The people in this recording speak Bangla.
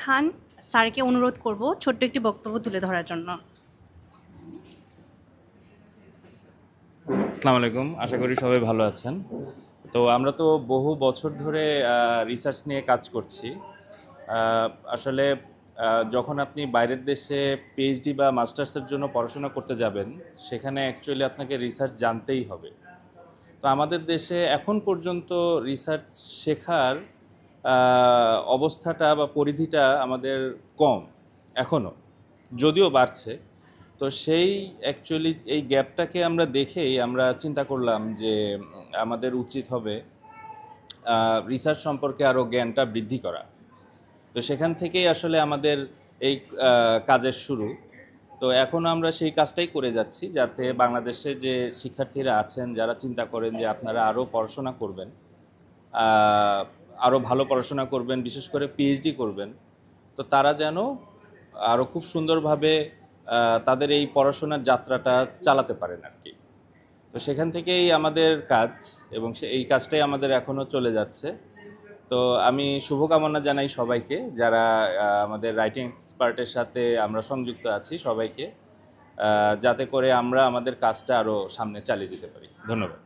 খান স্যারকে অনুরোধ করব ছোট্ট একটি বক্তব্য তুলে ধরার জন্য। আসসালামু আলাইকুম, আশা করি সবাই ভালো আছেন। তো আমরা তো বহু বছর ধরে রিসার্চ নিয়ে কাজ করছি। আসলে যখন আপনি বাইরের দেশে পিএইচডি বা মাস্টার্সের জন্য পড়াশোনা করতে যাবেন, সেখানে অ্যাকচুয়ালি আপনাকে রিসার্চ জানতেই হবে। তো আমাদের দেশে এখন পর্যন্ত রিসার্চ শেখার অবস্থাটা বা পরিধিটা আমাদের কম এখনও, যদিও বাড়ছে। তো সেই অ্যাকচুয়ালি এই গ্যাপটাকে আমরা দেখেই আমরা চিন্তা করলাম যে আমাদের উচিত হবে রিসার্চ সম্পর্কে আরও জ্ঞানটা বৃদ্ধি করা। তো সেখান থেকেই আসলে আমাদের এই কাজের শুরু। তো এখন আমরা সেই কাজটাই করে যাচ্ছি, যাতে বাংলাদেশে যে শিক্ষার্থীরা আছেন যারা চিন্তা করেন যে আপনারা আরও পড়াশোনা করবেন, আরও ভালো পড়াশোনা করবেন, বিশেষ করে পিএইচডি করবেন, তো তারা যেন আরও খুব সুন্দরভাবে তাদের এই পড়াশোনার যাত্রাটা চালাতে পারেন আর কি। তো সেখান থেকেই আমাদের কাজ, এবং এই কাজটাই আমাদের এখনও চলে যাচ্ছে। তো আমি শুভকামনা জানাই সবাইকে, যারা আমাদের রাইটিং এক্সপার্টের সাথে আমরা সংযুক্ত আছি সবাইকে, যাতে করে আমরা আমাদের কাজটা আরও সামনে চালিয়ে যেতে পারি। ধন্যবাদ।